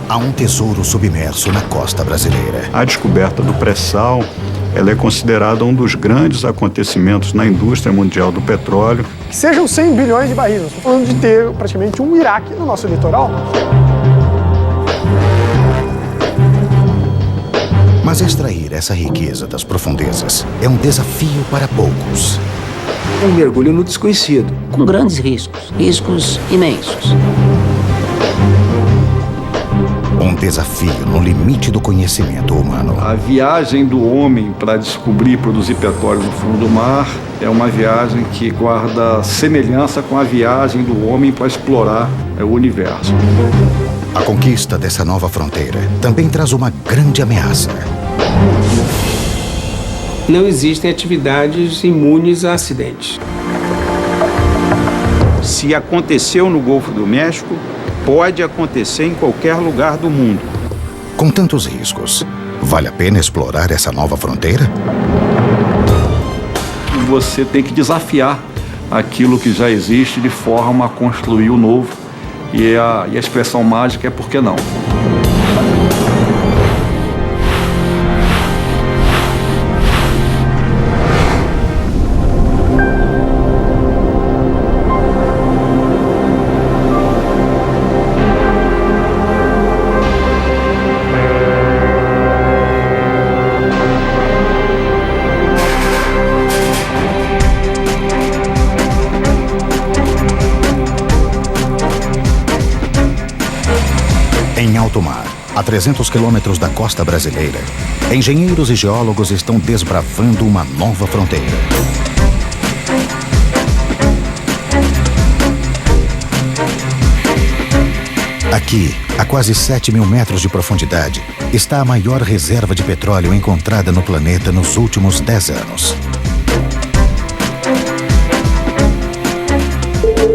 Há um tesouro submerso na costa brasileira. A descoberta do pré-sal, ela é considerada um dos grandes acontecimentos na indústria mundial do petróleo. Que sejam 100 bilhões de barris, nós estamos falando de ter praticamente um Iraque no nosso litoral. Mas extrair essa riqueza das profundezas é um desafio para poucos. Um mergulho no desconhecido. Com grandes riscos imensos. Um desafio no limite do conhecimento humano. A viagem do homem para descobrir e produzir petróleo no fundo do mar é uma viagem que guarda semelhança com a viagem do homem para explorar o universo. A conquista dessa nova fronteira também traz uma grande ameaça. Não existem atividades imunes a acidentes. Se aconteceu no Golfo do México, pode acontecer em qualquer lugar do mundo. Com tantos riscos, vale a pena explorar essa nova fronteira? Você tem que desafiar aquilo que já existe de forma a construir o novo. E a expressão mágica é por que não? Em alto mar, a 300 quilômetros da costa brasileira, engenheiros e geólogos estão desbravando uma nova fronteira. Aqui, a quase 7.000 metros de profundidade, está a maior reserva de petróleo encontrada no planeta nos últimos 10 anos.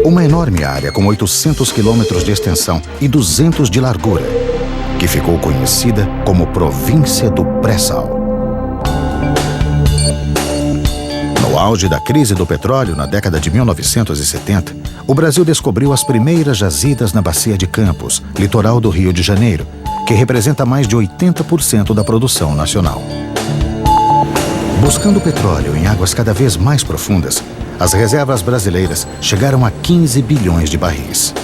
Uma enorme área com 800 quilômetros de extensão e 200 de largura, que ficou conhecida como Província do Pré-Sal. No auge da crise do petróleo na década de 1970, o Brasil descobriu as primeiras jazidas na Bacia de Campos, litoral do Rio de Janeiro, que representa mais de 80% da produção nacional. Buscando petróleo em águas cada vez mais profundas, as reservas brasileiras chegaram a 15 bilhões de barris.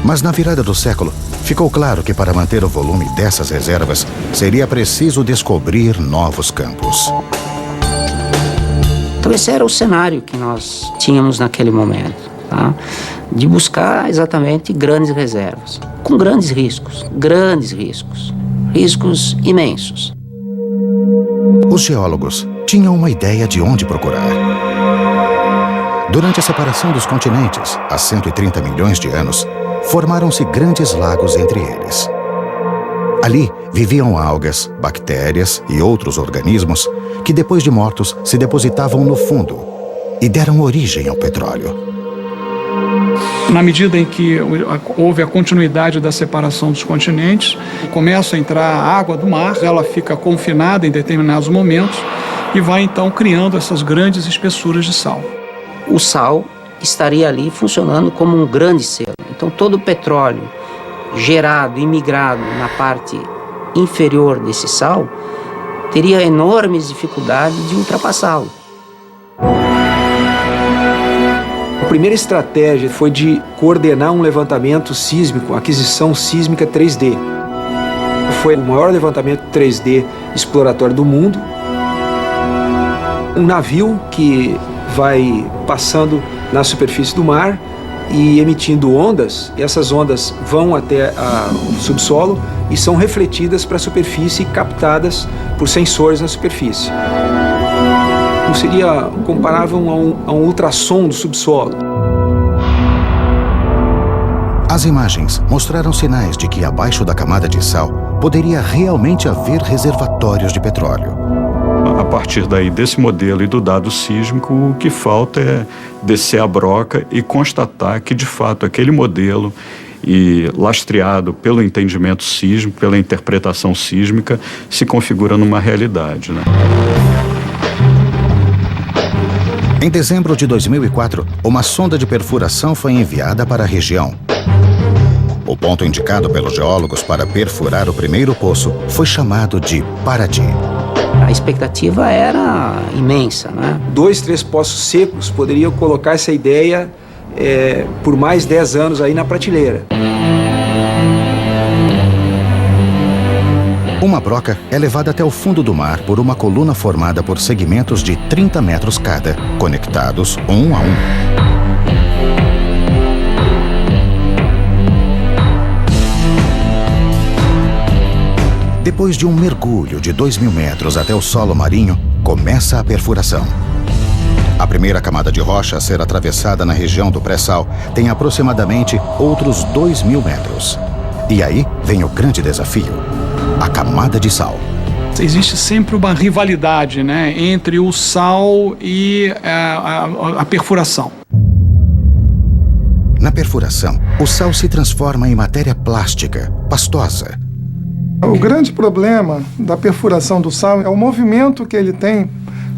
Mas na virada do século, ficou claro que para manter o volume dessas reservas, seria preciso descobrir novos campos. Então esse era o cenário que nós tínhamos naquele momento, tá? De buscar exatamente grandes reservas, com grandes riscos imensos. Os geólogos tinham uma ideia de onde procurar. Durante a separação dos continentes, há 130 milhões de anos, formaram-se grandes lagos entre eles. Ali viviam algas, bactérias e outros organismos que, depois de mortos, se depositavam no fundo e deram origem ao petróleo. Na medida em que houve a continuidade da separação dos continentes, começa a entrar a água do mar, ela fica confinada em determinados momentos e vai então criando essas grandes espessuras de sal. O sal estaria ali funcionando como um grande selo. Então todo o petróleo gerado e migrado na parte inferior desse sal teria enormes dificuldades de ultrapassá-lo. A primeira estratégia foi de coordenar um levantamento sísmico, aquisição sísmica 3D. Foi o maior levantamento 3D exploratório do mundo. Um navio que vai passando na superfície do mar e emitindo ondas, e essas ondas vão até o subsolo e são refletidas para a superfície e captadas por sensores na superfície. Seria comparável a um ultrassom do subsolo. As imagens mostraram sinais de que abaixo da camada de sal poderia realmente haver reservatórios de petróleo. A partir daí, desse modelo e do dado sísmico, o que falta é descer a broca e constatar que, de fato, aquele modelo e lastreado pelo entendimento sísmico, pela interpretação sísmica, se configura numa realidade, né? Em dezembro de 2004, uma sonda de perfuração foi enviada para a região. O ponto indicado pelos geólogos para perfurar o primeiro poço foi chamado de Paraty. A expectativa era imensa, né? 2, 3 poços secos poderiam colocar essa ideia por mais 10 anos aí na prateleira. Uma broca é levada até o fundo do mar por uma coluna formada por segmentos de 30 metros cada, conectados um a um. Depois de um mergulho de 2.000 metros até o solo marinho, começa a perfuração. A primeira camada de rocha a ser atravessada na região do pré-sal tem aproximadamente outros 2.000 metros. E aí vem o grande desafio: a camada de sal. Existe sempre uma rivalidade, né, entre o sal e a perfuração. Na perfuração, o sal se transforma em matéria plástica, pastosa. O grande problema da perfuração do sal é o movimento que ele tem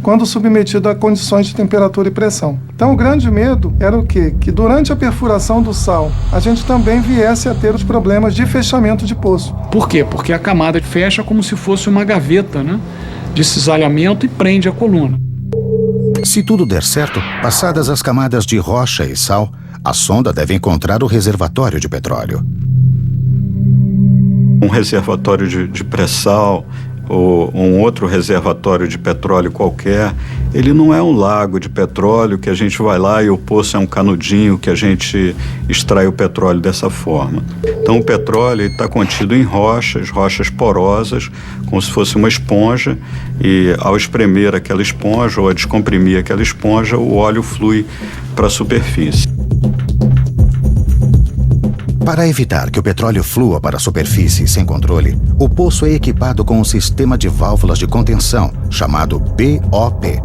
quando submetido a condições de temperatura e pressão. Então o grande medo era o quê? Que durante a perfuração do sal, a gente também viesse a ter os problemas de fechamento de poço. Por quê? Porque a camada fecha como se fosse uma gaveta, né, de cisalhamento e prende a coluna. Se tudo der certo, passadas as camadas de rocha e sal, a sonda deve encontrar o reservatório de petróleo. Um reservatório de pré-sal ou um outro reservatório de petróleo qualquer, ele não é um lago de petróleo que a gente vai lá e o poço é um canudinho que a gente extrai o petróleo dessa forma. Então o petróleo está contido em rochas porosas, como se fosse uma esponja, e ao espremer aquela esponja ou a descomprimir aquela esponja, o óleo flui para a superfície. Para evitar que o petróleo flua para a superfície sem controle, o poço é equipado com um sistema de válvulas de contenção, chamado BOP.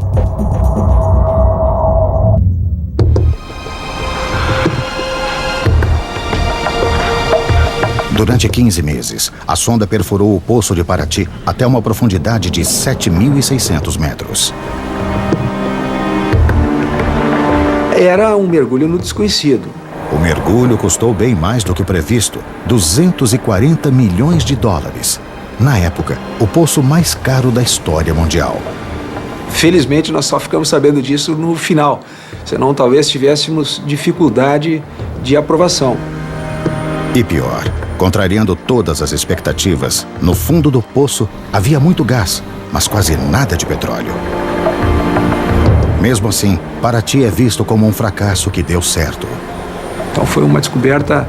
Durante 15 meses, a sonda perfurou o poço de Paraty até uma profundidade de 7.600 metros. Era um mergulho no desconhecido. O mergulho custou bem mais do que previsto, 240 milhões de dólares. Na época, o poço mais caro da história mundial. Felizmente, nós só ficamos sabendo disso no final, senão talvez tivéssemos dificuldade de aprovação. E pior, contrariando todas as expectativas, no fundo do poço havia muito gás, mas quase nada de petróleo. Mesmo assim, Paraty é visto como um fracasso que deu certo. Então foi uma descoberta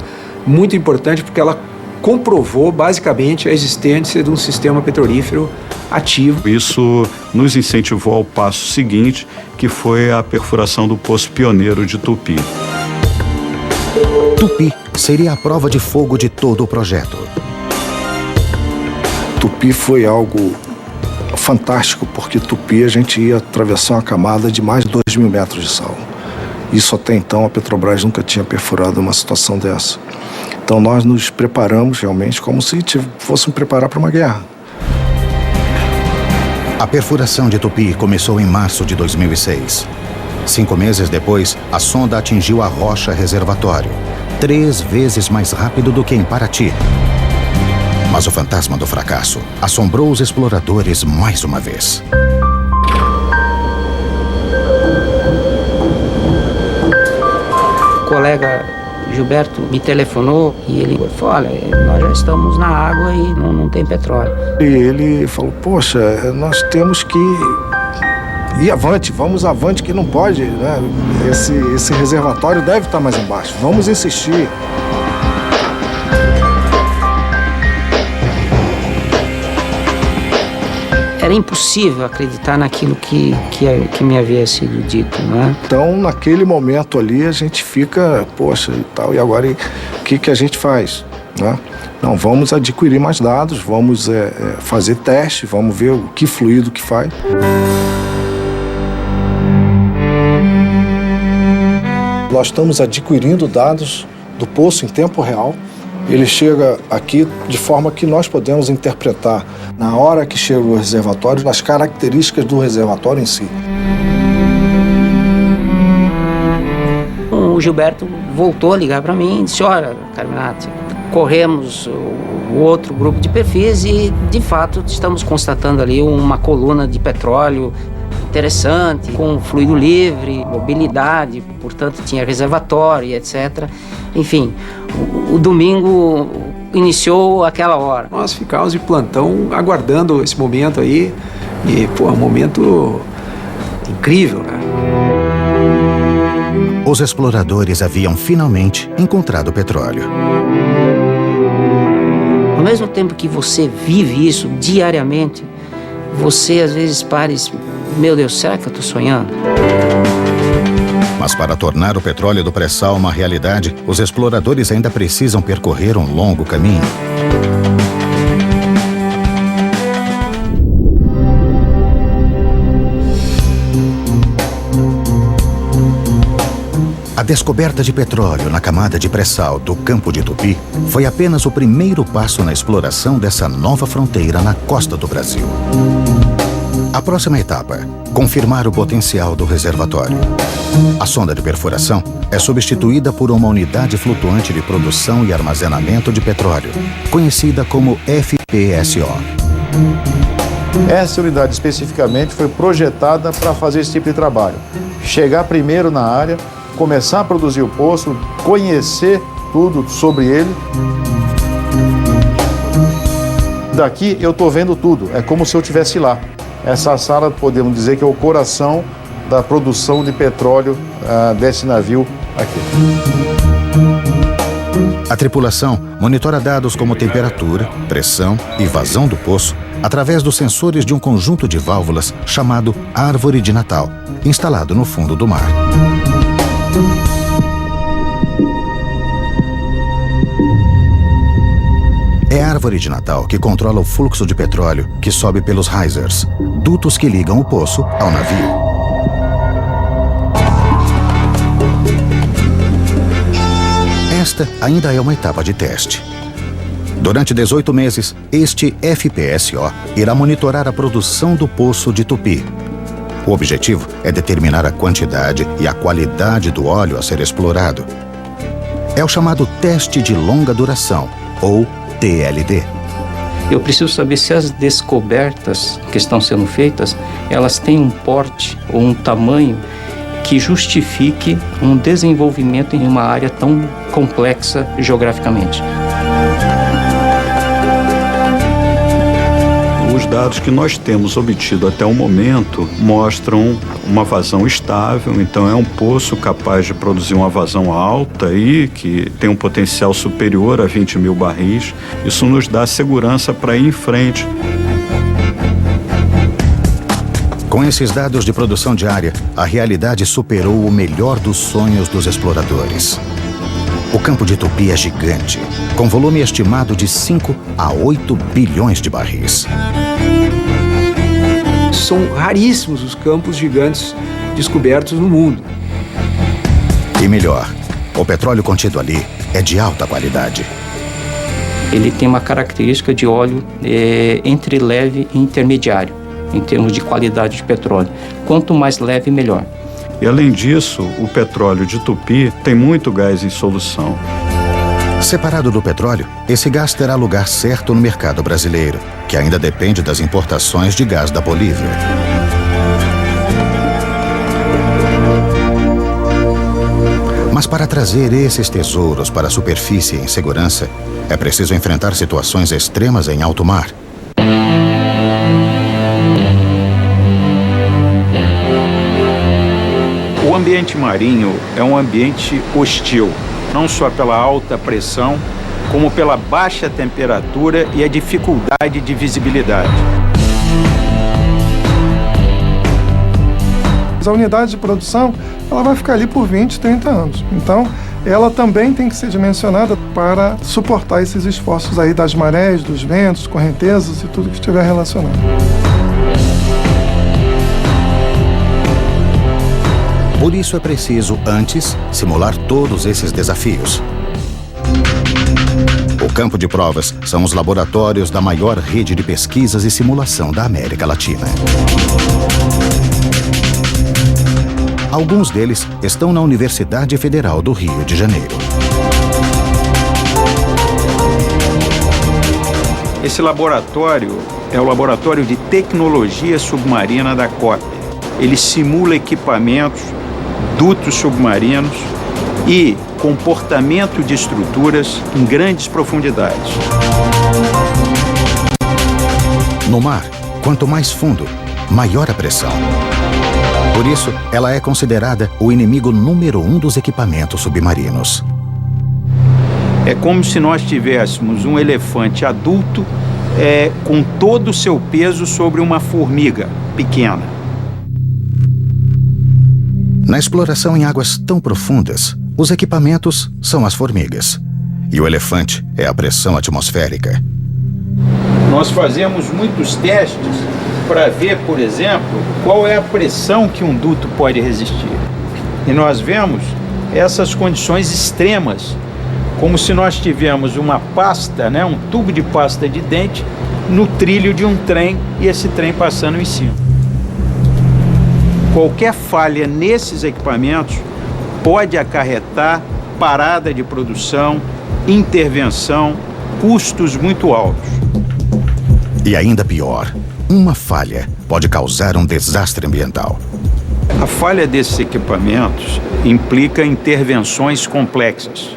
muito importante porque ela comprovou basicamente a existência de um sistema petrolífero ativo. Isso nos incentivou ao passo seguinte, que foi a perfuração do poço pioneiro de Tupi. Tupi seria a prova de fogo de todo o projeto. Tupi foi algo fantástico, porque Tupi a gente ia atravessar uma camada de mais de 2.000 metros de sal. Isso até então a Petrobras nunca tinha perfurado uma situação dessa. Então nós nos preparamos realmente como se fôssemos preparar para uma guerra. A perfuração de Tupi começou em março de 2006. 5 meses depois, a sonda atingiu a rocha reservatório, 3 vezes mais rápido do que em Paraty. Mas o fantasma do fracasso assombrou os exploradores mais uma vez. O colega Gilberto me telefonou e ele falou: olha, nós já estamos na água e não tem petróleo. E ele falou: poxa, nós temos que ir avante, vamos avante, que não pode, né? Esse reservatório deve estar mais embaixo, vamos insistir. Era impossível acreditar naquilo que me havia sido dito, né? Então, naquele momento ali, a gente fica, poxa, e tal, e agora o que a gente faz, né? Não, vamos adquirir mais dados, vamos fazer teste, vamos ver o que fluido que faz. Nós estamos adquirindo dados do poço em tempo real. Ele chega aqui de forma que nós podemos interpretar, na hora que chega o reservatório, as características do reservatório em si. O Gilberto voltou a ligar para mim e disse: olha, Carminati, corremos o outro grupo de perfis e, de fato, estamos constatando ali uma coluna de petróleo interessante, com fluido livre, mobilidade, portanto tinha reservatório, etc. Enfim, o domingo iniciou aquela hora. Nós ficávamos de plantão aguardando esse momento aí e, pô, é um momento incrível, né? Os exploradores haviam finalmente encontrado petróleo. Ao mesmo tempo que você vive isso diariamente, você às vezes para e diz: meu Deus, será que eu estou sonhando? Mas para tornar o petróleo do pré-sal uma realidade, os exploradores ainda precisam percorrer um longo caminho. A descoberta de petróleo na camada de pré-sal do Campo de Tupi foi apenas o primeiro passo na exploração dessa nova fronteira na costa do Brasil. A próxima etapa: confirmar o potencial do reservatório. A sonda de perfuração é substituída por uma unidade flutuante de produção e armazenamento de petróleo, conhecida como FPSO. Essa unidade especificamente foi projetada para fazer esse tipo de trabalho. Chegar primeiro na área, começar a produzir o poço, conhecer tudo sobre ele. Daqui eu estou vendo tudo, é como se eu estivesse lá. Essa sala, podemos dizer que é o coração da produção de petróleo desse navio aqui. A tripulação monitora dados como temperatura, pressão e vazão do poço através dos sensores de um conjunto de válvulas chamado Árvore de Natal, instalado no fundo do mar. É a Árvore de Natal que controla o fluxo de petróleo que sobe pelos risers, dutos que ligam o poço ao navio. Esta ainda é uma etapa de teste. Durante 18 meses, este FPSO irá monitorar a produção do poço de Tupi. O objetivo é determinar a quantidade e a qualidade do óleo a ser explorado. É o chamado teste de longa duração, ou TLD. Eu preciso saber se as descobertas que estão sendo feitas, elas têm um porte ou um tamanho que justifique um desenvolvimento em uma área tão complexa geograficamente. Os dados que nós temos obtido até o momento mostram uma vazão estável, então é um poço capaz de produzir uma vazão alta e que tem um potencial superior a 20 mil barris. Isso nos dá segurança para ir em frente. Com esses dados de produção diária, a realidade superou o melhor dos sonhos dos exploradores. O Campo de Tupi é gigante, com volume estimado de 5 a 8 bilhões de barris. São raríssimos os campos gigantes descobertos no mundo. E melhor, o petróleo contido ali é de alta qualidade. Ele tem uma característica de óleo entre leve e intermediário, em termos de qualidade de petróleo. Quanto mais leve, melhor. E além disso, o petróleo de Tupi tem muito gás em solução. Separado do petróleo, esse gás terá lugar certo no mercado brasileiro, que ainda depende das importações de gás da Bolívia. Mas para trazer esses tesouros para a superfície em segurança, é preciso enfrentar situações extremas em alto mar. O ambiente marinho é um ambiente hostil, não só pela alta pressão, como pela baixa temperatura e a dificuldade de visibilidade. A unidade de produção ela vai ficar ali por 20, 30 anos. Então, ela também tem que ser dimensionada para suportar esses esforços aí das marés, dos ventos, correntezas e tudo que estiver relacionado. Por isso é preciso, antes, simular todos esses desafios. campo de provas são os laboratórios da maior rede de pesquisas e simulação da América Latina. Alguns deles estão na Universidade Federal do Rio de Janeiro. Esse laboratório é o Laboratório de Tecnologia Submarina da COPER. Ele simula equipamentos, dutos submarinos e comportamento de estruturas em grandes profundidades. No mar, quanto mais fundo, maior a pressão. Por isso, ela é considerada o inimigo número 1 dos equipamentos submarinos. É como se nós tivéssemos um elefante adulto com todo o seu peso sobre uma formiga pequena. Na exploração em águas tão profundas, os equipamentos são as formigas. E o elefante é a pressão atmosférica. Nós fazemos muitos testes para ver, por exemplo, qual é a pressão que um duto pode resistir. E nós vemos essas condições extremas, como se nós tivéssemos uma pasta, um tubo de pasta de dente no trilho de um trem e esse trem passando em cima. Qualquer falha nesses equipamentos pode acarretar parada de produção, intervenção, custos muito altos. E ainda pior, uma falha pode causar um desastre ambiental. A falha desses equipamentos implica intervenções complexas.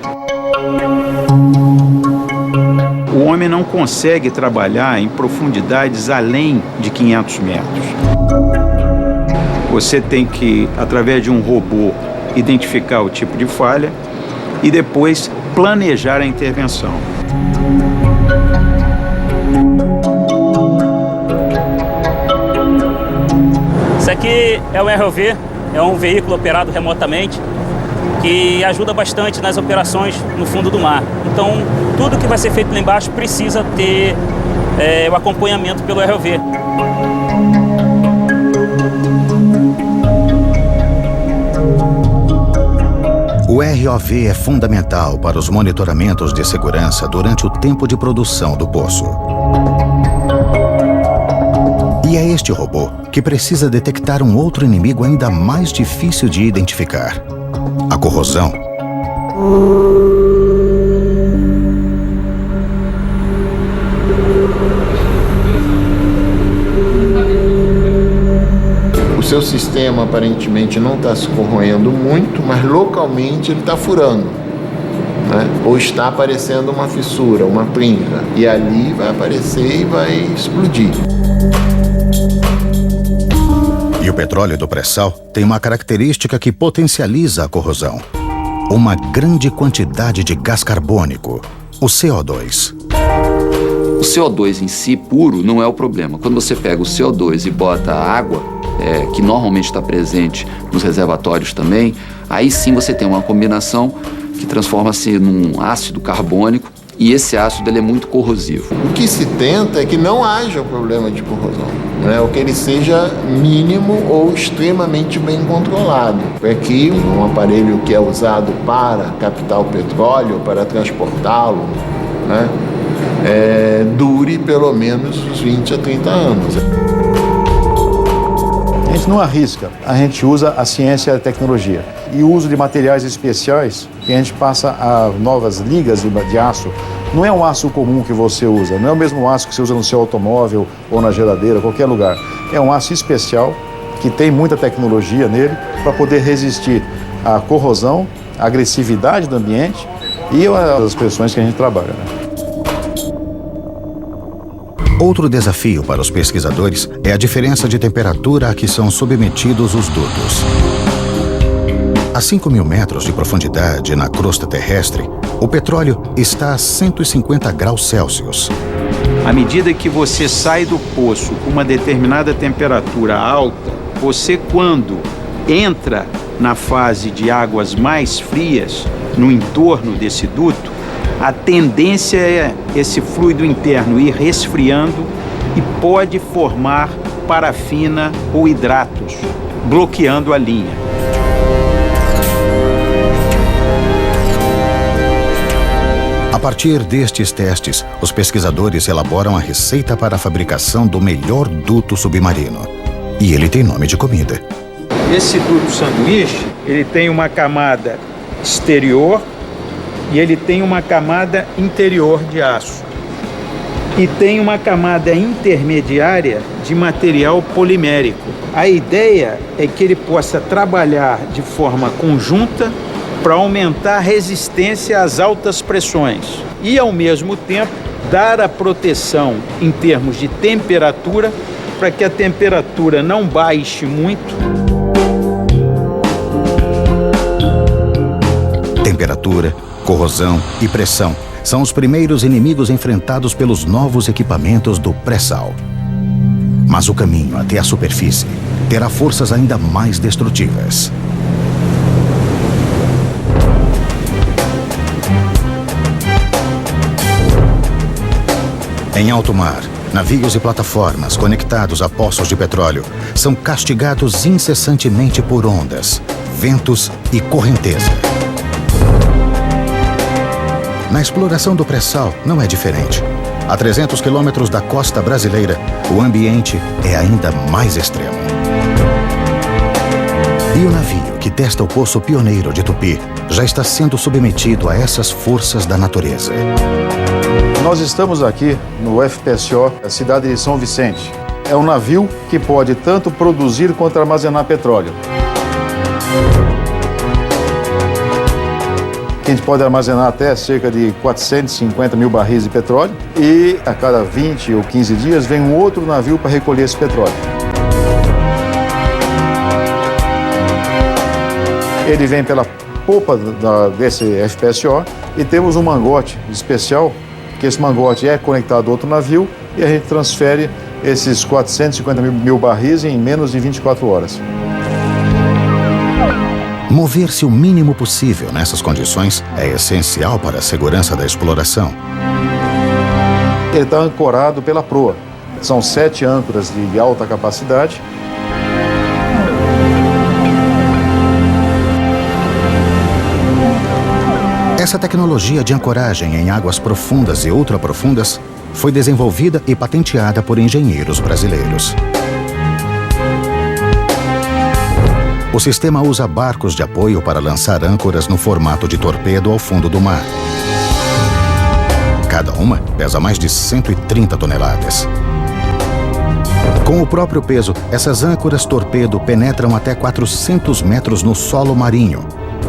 O homem não consegue trabalhar em profundidades além de 500 metros. Você tem que, através de um robô, identificar o tipo de falha e depois planejar a intervenção. Isso aqui é o ROV, é um veículo operado remotamente que ajuda bastante nas operações no fundo do mar. Então, tudo que vai ser feito lá embaixo precisa ter o acompanhamento pelo ROV. O ROV é fundamental para os monitoramentos de segurança durante o tempo de produção do poço. E é este robô que precisa detectar um outro inimigo ainda mais difícil de identificar: a corrosão. O seu sistema aparentemente não está se corroendo muito, mas localmente ele está furando, né? Ou está aparecendo uma fissura, uma pringa, e ali vai aparecer e vai explodir. E o petróleo do pré-sal tem uma característica que potencializa a corrosão: uma grande quantidade de gás carbônico, o CO2. O CO2 em si, puro, não é o problema. Quando você pega o CO2 e bota a água, que normalmente está presente nos reservatórios também, aí sim você tem uma combinação que transforma-se num ácido carbônico, e esse ácido ele é muito corrosivo. O que se tenta é que não haja o problema de corrosão, né? Ou que ele seja mínimo ou extremamente bem controlado. É que um aparelho que é usado para captar o petróleo, para transportá-lo, né, dure pelo menos uns 20 a 30 anos. A gente não arrisca, a gente usa a ciência e a tecnologia. E o uso de materiais especiais, que a gente passa a novas ligas de aço. Não é um aço comum que você usa, não é o mesmo aço que você usa no seu automóvel ou na geladeira, qualquer lugar. É um aço especial, que tem muita tecnologia nele, para poder resistir à corrosão, à agressividade do ambiente e às pressões que a gente trabalha, né? Outro desafio para os pesquisadores é a diferença de temperatura a que são submetidos os dutos. A 5.000 metros de profundidade na crosta terrestre, o petróleo está a 150 graus Celsius. À medida que você sai do poço com uma determinada temperatura alta, você, quando entra na fase de águas mais frias, no entorno desse duto, a tendência é esse fluido interno ir resfriando e pode formar parafina ou hidratos, bloqueando a linha. A partir destes testes, os pesquisadores elaboram a receita para a fabricação do melhor duto submarino. E ele tem nome de comida. Esse duto sanduíche, ele tem uma camada exterior e ele tem uma camada interior de aço. E tem uma camada intermediária de material polimérico. A ideia é que ele possa trabalhar de forma conjunta para aumentar a resistência às altas pressões e, ao mesmo tempo, dar a proteção em termos de temperatura para que a temperatura não baixe muito. Temperatura, corrosão e pressão são os primeiros inimigos enfrentados pelos novos equipamentos do pré-sal. Mas o caminho até a superfície terá forças ainda mais destrutivas. Em alto mar, navios e plataformas conectados a poços de petróleo são castigados incessantemente por ondas, ventos e correnteza. Na exploração do pré-sal não é diferente. A 300 quilômetros da costa brasileira, o ambiente é ainda mais extremo. E o navio que testa o poço pioneiro de Tupi já está sendo submetido a essas forças da natureza. Nós estamos aqui no FPSO, a cidade de São Vicente. É um navio que pode tanto produzir quanto armazenar petróleo. A gente pode armazenar até cerca de 450 mil barris de petróleo e a cada 20 ou 15 dias vem um outro navio para recolher esse petróleo. Ele vem pela popa desse FPSO e temos um mangote especial, que esse mangote é conectado a outro navio e a gente transfere esses 450 mil barris em menos de 24 horas. Mover-se o mínimo possível nessas condições é essencial para a segurança da exploração. Ele está ancorado pela proa. São 7 âncoras de alta capacidade. Essa tecnologia de ancoragem em águas profundas e ultraprofundas foi desenvolvida e patenteada por engenheiros brasileiros. O sistema usa barcos de apoio para lançar âncoras no formato de torpedo ao fundo do mar. Cada uma pesa mais de 130 toneladas. Com o próprio peso, essas âncoras torpedo penetram até 400 metros no solo marinho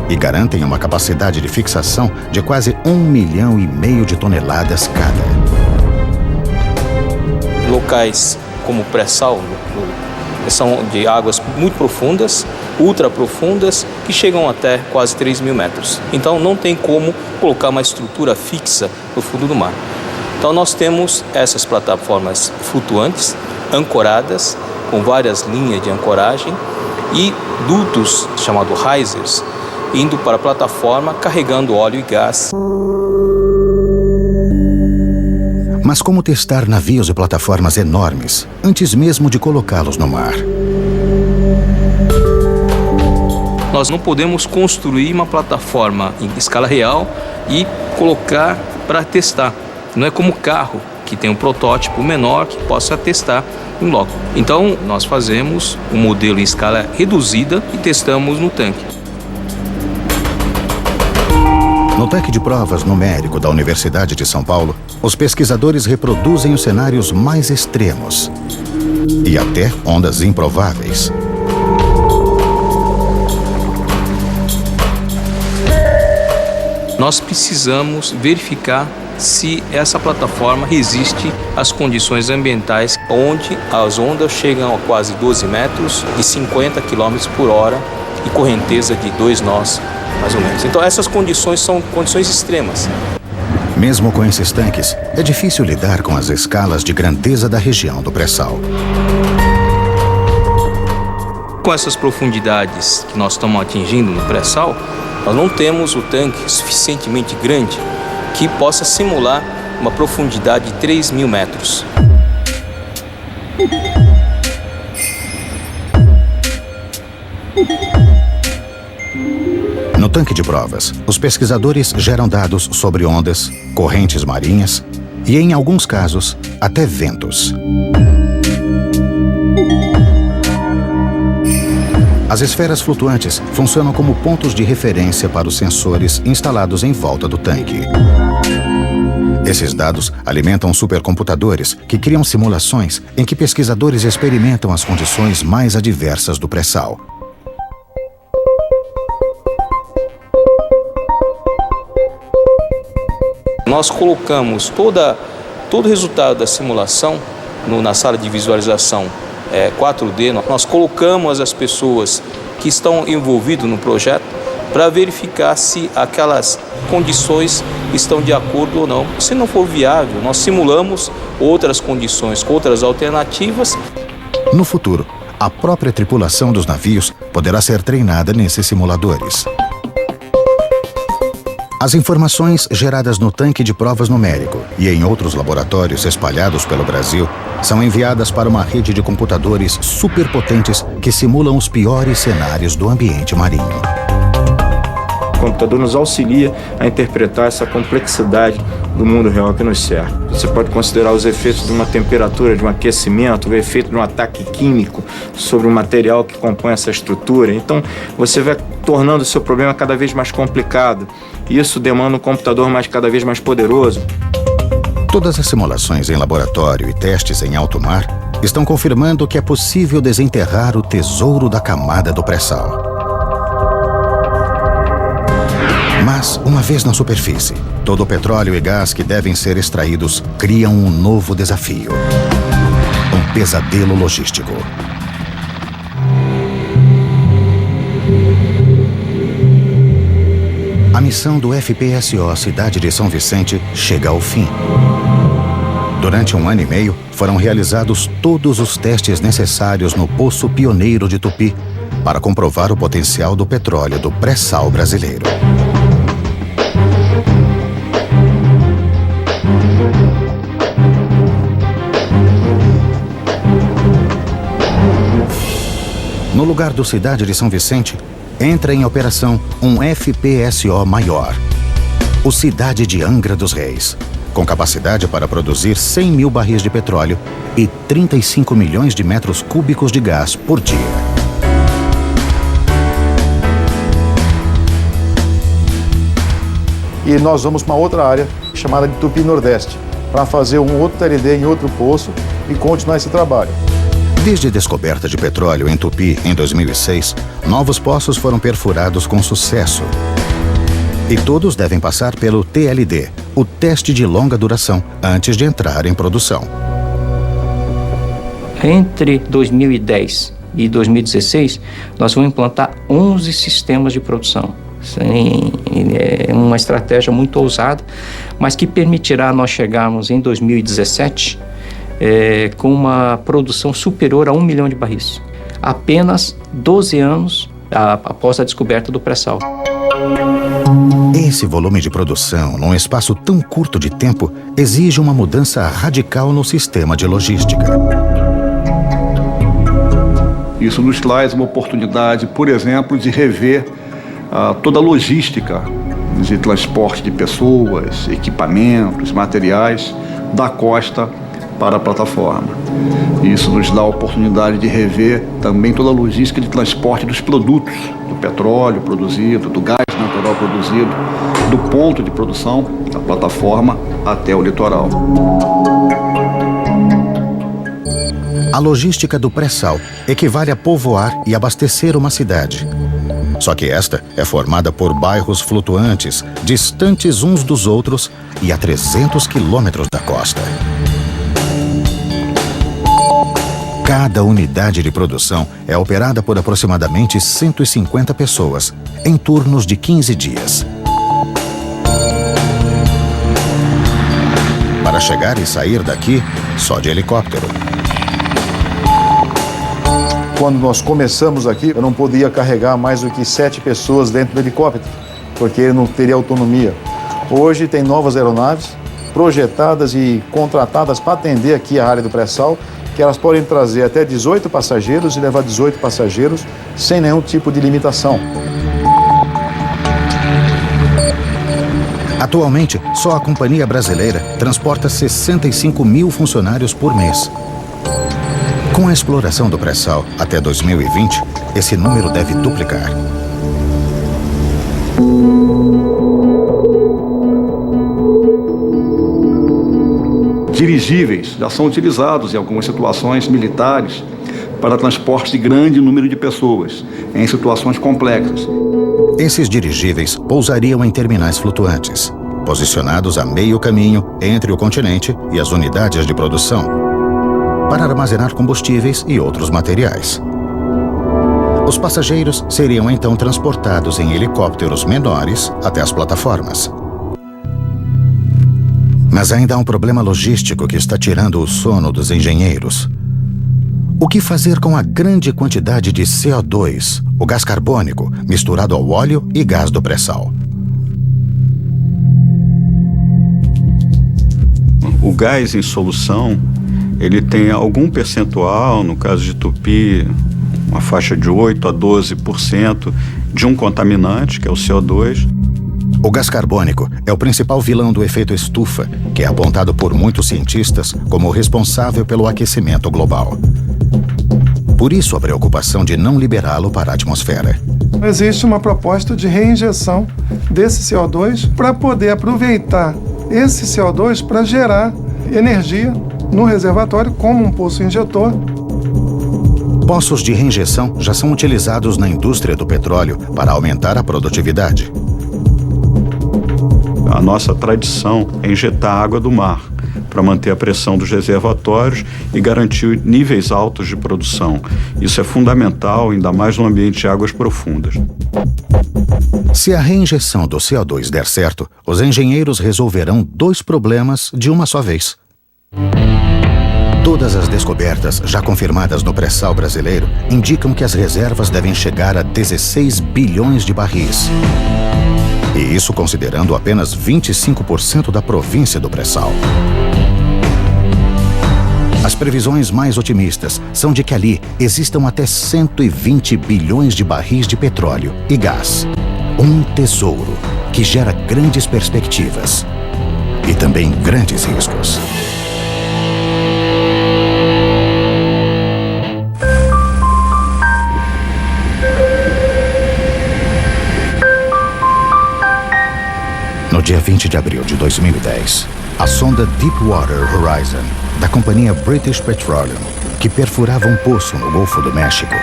e garantem uma capacidade de fixação de quase 1,5 milhão de toneladas cada. Locais como o pré-sal são de águas muito profundas, ultra profundas, que chegam até quase 3 mil metros. Então não tem como colocar uma estrutura fixa no fundo do mar. Então nós temos essas plataformas flutuantes, ancoradas, com várias linhas de ancoragem e dutos chamados risers, indo para a plataforma carregando óleo e gás. Mas como testar navios e plataformas enormes antes mesmo de colocá-los no mar? Nós não podemos construir uma plataforma em escala real e colocar para testar. Não é como carro, que tem um protótipo menor que possa testar em loco. Então, nós fazemos um modelo em escala reduzida e testamos no tanque. No tanque de provas numérico da Universidade de São Paulo, os pesquisadores reproduzem os cenários mais extremos e até ondas improváveis. Nós precisamos verificar se essa plataforma resiste às condições ambientais, onde as ondas chegam a quase 12 metros e 50 km por hora e correnteza de 2 nós, mais ou menos. Então essas condições são condições extremas. Mesmo com esses tanques, é difícil lidar com as escalas de grandeza da região do pré-sal. Com essas profundidades que nós estamos atingindo no pré-sal, nós não temos o tanque suficientemente grande que possa simular uma profundidade de 3 mil metros. No tanque de provas, os pesquisadores geram dados sobre ondas, correntes marinhas e, em alguns casos, até ventos. As esferas flutuantes funcionam como pontos de referência para os sensores instalados em volta do tanque. Esses dados alimentam supercomputadores que criam simulações em que pesquisadores experimentam as condições mais adversas do pré-sal. Nós colocamos todo o resultado da simulação na sala de visualização 4D. Nós colocamos as pessoas que estão envolvidas no projeto para verificar se aquelas condições estão de acordo ou não. Se não for viável, nós simulamos outras condições, outras alternativas. No futuro, a própria tripulação dos navios poderá ser treinada nesses simuladores. As informações geradas no tanque de provas numérico e em outros laboratórios espalhados pelo Brasil são enviadas para uma rede de computadores superpotentes que simulam os piores cenários do ambiente marinho. O computador nos auxilia a interpretar essa complexidade do mundo real que nos cerca. Você pode considerar os efeitos de uma temperatura, de um aquecimento, o efeito de um ataque químico sobre o material que compõe essa estrutura. Então, você vai tornando o seu problema cada vez mais complicado. Isso demanda um computador cada vez mais poderoso. Todas as simulações em laboratório e testes em alto mar estão confirmando que é possível desenterrar o tesouro da camada do pré-sal. Mas, uma vez na superfície, todo o petróleo e gás que devem ser extraídos criam um novo desafio. Um pesadelo logístico. A missão do FPSO Cidade de São Vicente chega ao fim. Durante 1 ano e meio, foram realizados todos os testes necessários no Poço Pioneiro de Tupi para comprovar o potencial do petróleo do pré-sal brasileiro. No lugar do Cidade de São Vicente, entra em operação um FPSO maior, o Cidade de Angra dos Reis, com capacidade para produzir 100 mil barris de petróleo e 35 milhões de metros cúbicos de gás por dia. E nós vamos para uma outra área chamada de Tupi Nordeste, para fazer um outro TLD em outro poço e continuar esse trabalho. Desde a descoberta de petróleo em Tupi em 2006, novos poços foram perfurados com sucesso. E todos devem passar pelo TLD, o teste de longa duração, antes de entrar em produção. Entre 2010 e 2016, nós vamos implantar 11 sistemas de produção. É uma estratégia muito ousada, mas que permitirá nós chegarmos em 2017 com uma produção superior a 1 milhão de barris. Apenas 12 anos após a descoberta do pré-sal. Esse volume de produção, num espaço tão curto de tempo, exige uma mudança radical no sistema de logística. Isso nos traz uma oportunidade, por exemplo, de rever toda a logística de transporte de pessoas, equipamentos, materiais da costa para a plataforma. Isso nos dá a oportunidade de rever também toda a logística de transporte dos produtos, do petróleo produzido, do gás natural produzido, do ponto de produção da plataforma até o litoral. A logística do pré-sal equivale a povoar e abastecer uma cidade. Só que esta é formada por bairros flutuantes, distantes uns dos outros e a 300 quilômetros da costa. Cada unidade de produção é operada por aproximadamente 150 pessoas, em turnos de 15 dias. Para chegar e sair daqui, só de helicóptero. Quando nós começamos aqui, eu não podia carregar mais do que 7 pessoas dentro do helicóptero, porque ele não teria autonomia. Hoje tem novas aeronaves projetadas e contratadas para atender aqui a área do pré-sal, que elas podem trazer até 18 passageiros e levar 18 passageiros sem nenhum tipo de limitação. Atualmente, só a companhia brasileira transporta 65 mil funcionários por mês. Com a exploração do pré-sal até 2020, esse número deve duplicar. Dirigíveis já são utilizados em algumas situações militares para transporte de grande número de pessoas, em situações complexas. Esses dirigíveis pousariam em terminais flutuantes, posicionados a meio caminho entre o continente e as unidades de produção, para armazenar combustíveis e outros materiais. Os passageiros seriam então transportados em helicópteros menores até as plataformas. Mas ainda há um problema logístico que está tirando o sono dos engenheiros. O que fazer com a grande quantidade de CO2, o gás carbônico, misturado ao óleo e gás do pré-sal? O gás em solução, ele tem algum percentual, no caso de Tupi, uma faixa de 8 a 12% de um contaminante, que é o CO2. O gás carbônico é o principal vilão do efeito estufa, que é apontado por muitos cientistas como responsável pelo aquecimento global. Por isso a preocupação de não liberá-lo para a atmosfera. Existe uma proposta de reinjeção desse CO2 para poder aproveitar esse CO2 para gerar energia no reservatório como um poço injetor. Poços de reinjeção já são utilizados na indústria do petróleo para aumentar a produtividade. A nossa tradição é injetar água do mar para manter a pressão dos reservatórios e garantir níveis altos de produção. Isso é fundamental, ainda mais no ambiente de águas profundas. Se a reinjeção do CO2 der certo, os engenheiros resolverão 2 problemas de uma só vez. Todas as descobertas já confirmadas no pré-sal brasileiro indicam que as reservas devem chegar a 16 bilhões de barris. E isso considerando apenas 25% da província do pré-sal. As previsões mais otimistas são de que ali existam até 120 bilhões de barris de petróleo e gás. Um tesouro que gera grandes perspectivas e também grandes riscos. No dia 20 de abril de 2010, a sonda Deepwater Horizon, da companhia British Petroleum, que perfurava um poço no Golfo do México,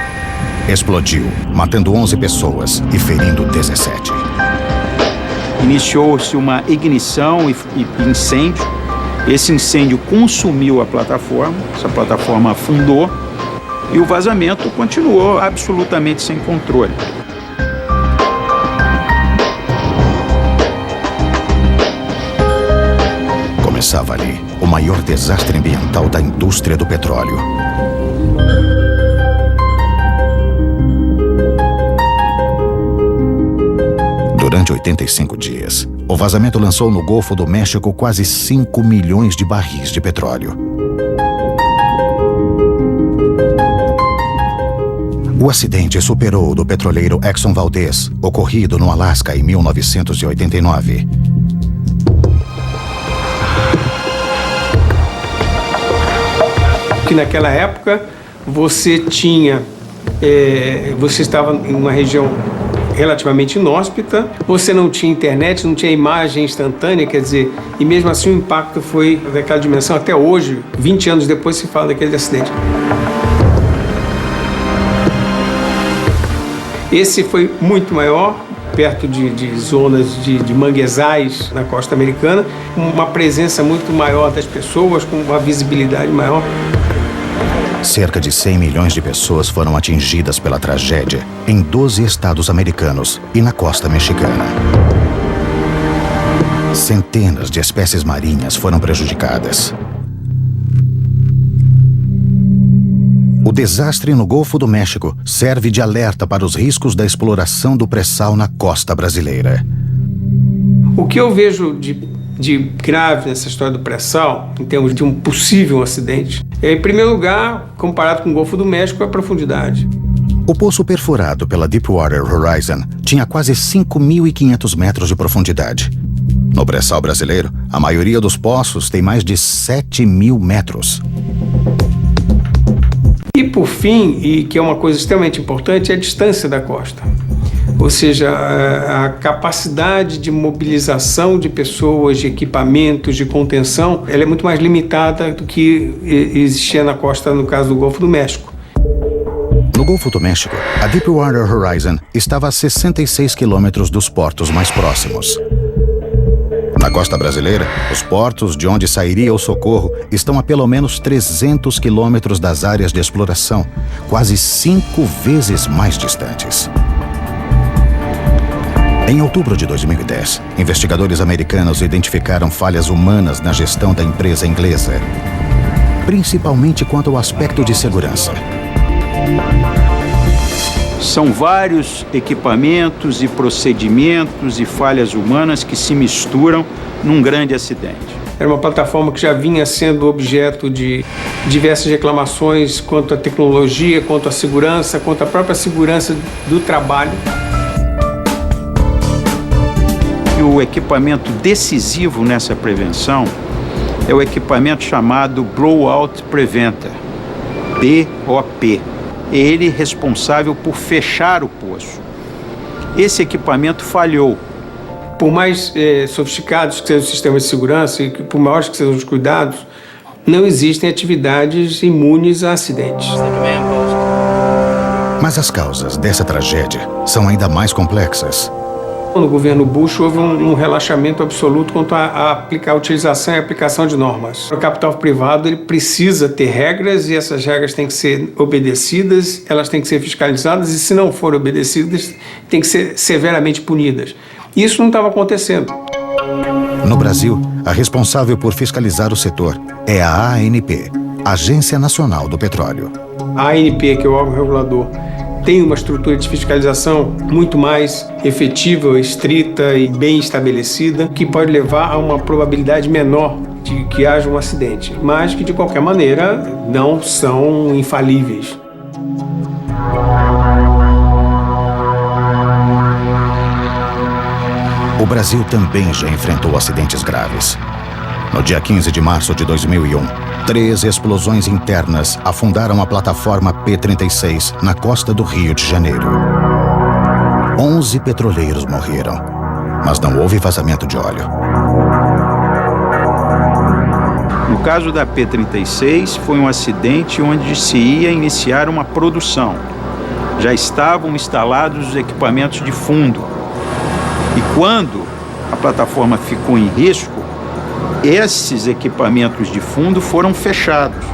explodiu, matando 11 pessoas e ferindo 17. Iniciou-se uma ignição e incêndio. Esse incêndio consumiu a plataforma, essa plataforma afundou e o vazamento continuou absolutamente sem controle. Começava ali o maior desastre ambiental da indústria do petróleo. Durante 85 dias, o vazamento lançou no Golfo do México quase 5 milhões de barris de petróleo. O acidente superou o do petroleiro Exxon Valdez, ocorrido no Alasca em 1989. Que naquela época você estava em uma região relativamente inóspita, você não tinha internet, não tinha imagem instantânea, quer dizer, e mesmo assim o impacto foi daquela dimensão. Até hoje, 20 anos depois, se fala daquele acidente. Esse foi muito maior, perto de zonas de manguezais na costa americana, com uma presença muito maior das pessoas, com uma visibilidade maior. Cerca de 100 milhões de pessoas foram atingidas pela tragédia em 12 estados americanos e na costa mexicana. Centenas de espécies marinhas foram prejudicadas. O desastre no Golfo do México serve de alerta para os riscos da exploração do pré-sal na costa brasileira. O que eu vejo de grave nessa história do pré-sal, em termos de um possível acidente, é, em primeiro lugar, comparado com o Golfo do México, a profundidade. O poço perfurado pela Deepwater Horizon tinha quase 5.500 metros de profundidade. No pré-sal brasileiro, a maioria dos poços tem mais de 7.000 metros. E por fim, e que é uma coisa extremamente importante, é a distância da costa. Ou seja, a capacidade de mobilização de pessoas, de equipamentos, de contenção, ela é muito mais limitada do que existia na costa, no caso do Golfo do México. No Golfo do México, a Deepwater Horizon estava a 66 quilômetros dos portos mais próximos. Na costa brasileira, os portos de onde sairia o socorro estão a pelo menos 300 quilômetros das áreas de exploração, quase 5 vezes mais distantes. Em outubro de 2010, investigadores americanos identificaram falhas humanas na gestão da empresa inglesa, principalmente quanto ao aspecto de segurança. São vários equipamentos e procedimentos e falhas humanas que se misturam num grande acidente. Era uma plataforma que já vinha sendo objeto de diversas reclamações quanto à tecnologia, quanto à segurança, quanto à própria segurança do trabalho. E o equipamento decisivo nessa prevenção é o equipamento chamado Blowout Preventer, BOP. Ele é responsável por fechar o poço. Esse equipamento falhou. Por mais sofisticados que sejam os sistemas de segurança e por maiores que sejam os cuidados, não existem atividades imunes a acidentes. Mas as causas dessa tragédia são ainda mais complexas. No governo Bush houve um relaxamento absoluto quanto a utilização e aplicação de normas. O capital privado ele precisa ter regras e essas regras têm que ser obedecidas, elas têm que ser fiscalizadas e, se não forem obedecidas, têm que ser severamente punidas. Isso não estava acontecendo. No Brasil, a responsável por fiscalizar o setor é a ANP, Agência Nacional do Petróleo. A ANP, que é o órgão regulador, tem uma estrutura de fiscalização muito mais efetiva, estrita e bem estabelecida, que pode levar a uma probabilidade menor de que haja um acidente, mas que, de qualquer maneira, não são infalíveis. O Brasil também já enfrentou acidentes graves. No dia 15 de março de 2001, 3 explosões internas afundaram a plataforma P-36 na costa do Rio de Janeiro. 11 petroleiros morreram, mas não houve vazamento de óleo. No caso da P-36, foi um acidente onde se ia iniciar uma produção. Já estavam instalados os equipamentos de fundo. E quando a plataforma ficou em risco, esses equipamentos de fundo foram fechados.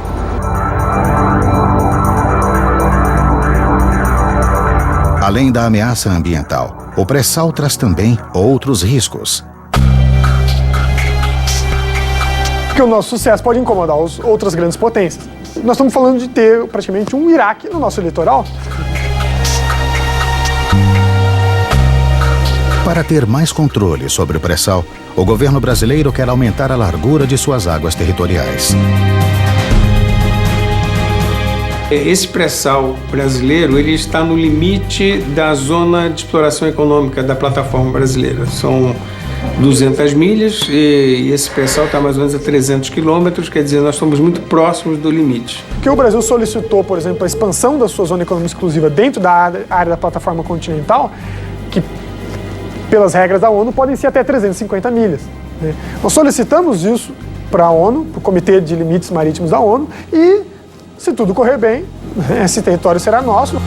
Além da ameaça ambiental, o pré-sal traz também outros riscos. Porque o nosso sucesso pode incomodar outras grandes potências. Nós estamos falando de ter praticamente um Iraque no nosso litoral. Para ter mais controle sobre o pré-sal, o governo brasileiro quer aumentar a largura de suas águas territoriais. Esse pré-sal brasileiro ele está no limite da zona de exploração econômica da plataforma brasileira. São 200 milhas e esse pré-sal está mais ou menos a 300 quilômetros, quer dizer, nós estamos muito próximos do limite. Que o Brasil solicitou, por exemplo, a expansão da sua zona econômica exclusiva dentro da área da plataforma continental, que pelas regras da ONU, podem ser até 350 milhas. Né? Nós solicitamos isso para a ONU, para o Comitê de Limites Marítimos da ONU, e, se tudo correr bem, esse território será nosso.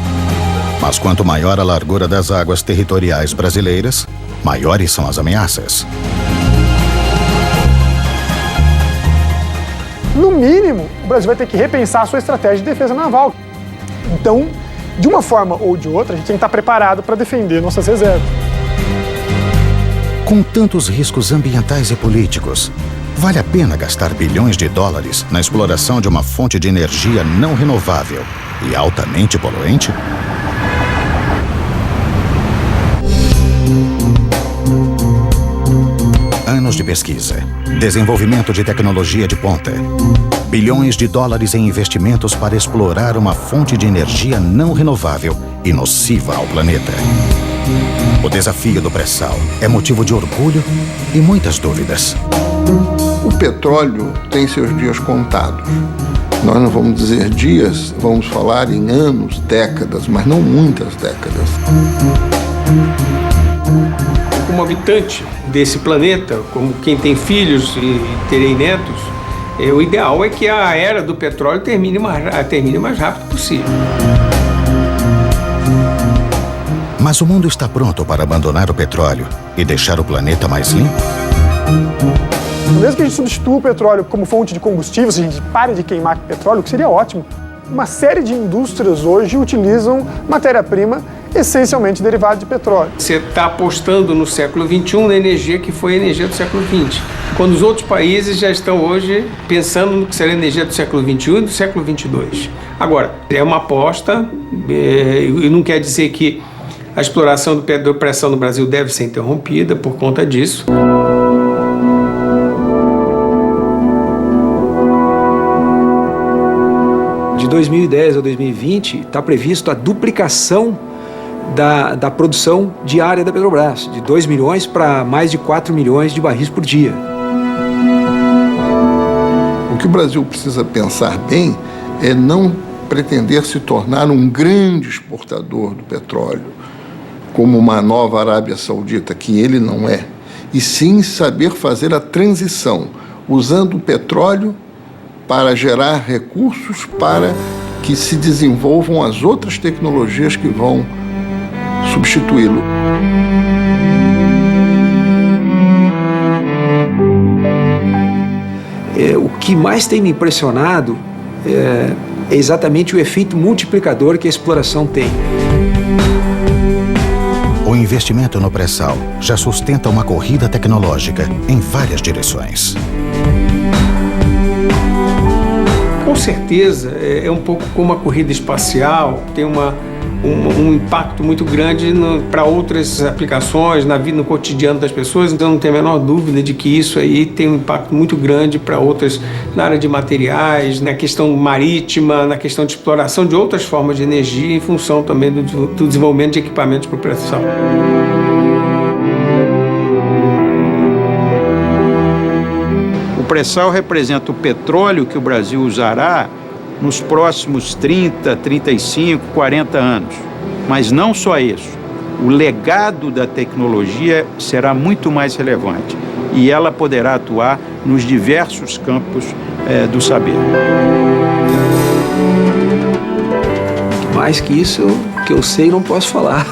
Mas quanto maior a largura das águas territoriais brasileiras, maiores são as ameaças. No mínimo, o Brasil vai ter que repensar a sua estratégia de defesa naval. Então, de uma forma ou de outra, a gente tem que estar preparado para defender nossas reservas. Com tantos riscos ambientais e políticos, vale a pena gastar bilhões de dólares na exploração de uma fonte de energia não renovável e altamente poluente? Anos de pesquisa, desenvolvimento de tecnologia de ponta, bilhões de dólares em investimentos para explorar uma fonte de energia não renovável e nociva ao planeta. O desafio do pré-sal é motivo de orgulho e muitas dúvidas. O petróleo tem seus dias contados. Nós não vamos dizer dias, vamos falar em anos, décadas, mas não muitas décadas. Como habitante desse planeta, como quem tem filhos e terei netos, o ideal é que a era do petróleo termine o mais rápido possível. Mas o mundo está pronto para abandonar o petróleo e deixar o planeta mais limpo? Mesmo que a gente substitua o petróleo como fonte de combustível, se a gente pare de queimar petróleo, o que seria ótimo, uma série de indústrias hoje utilizam matéria-prima essencialmente derivada de petróleo. Você está apostando no século XXI na energia que foi a energia do século XX, quando os outros países já estão hoje pensando no que será a energia do século XXI e do século XXII. Agora, é uma aposta e não quer dizer que a exploração do pré-sal no Brasil deve ser interrompida por conta disso. De 2010 a 2020 está previsto a duplicação da produção diária da Petrobras, de 2 milhões para mais de 4 milhões de barris por dia. O que o Brasil precisa pensar bem é não pretender se tornar um grande exportador do petróleo, como uma nova Arábia Saudita, que ele não é, e sim saber fazer a transição, usando o petróleo para gerar recursos para que se desenvolvam as outras tecnologias que vão substituí-lo. O que mais tem me impressionado é exatamente o efeito multiplicador que a exploração tem. O investimento no pré-sal já sustenta uma corrida tecnológica em várias direções. Com certeza, é um pouco como a corrida espacial, tem um impacto muito grande para outras aplicações na vida, no cotidiano das pessoas, então não tem a menor dúvida de que isso aí tem um impacto muito grande para outras, na área de materiais, na questão marítima, na questão de exploração de outras formas de energia, em função também do desenvolvimento de equipamentos para o pré-sal. O pré-sal representa o petróleo que o Brasil usará nos próximos 30, 35, 40 anos. Mas não só isso. O legado da tecnologia será muito mais relevante e ela poderá atuar nos diversos campos do saber. Mais que isso, que eu sei, não posso falar.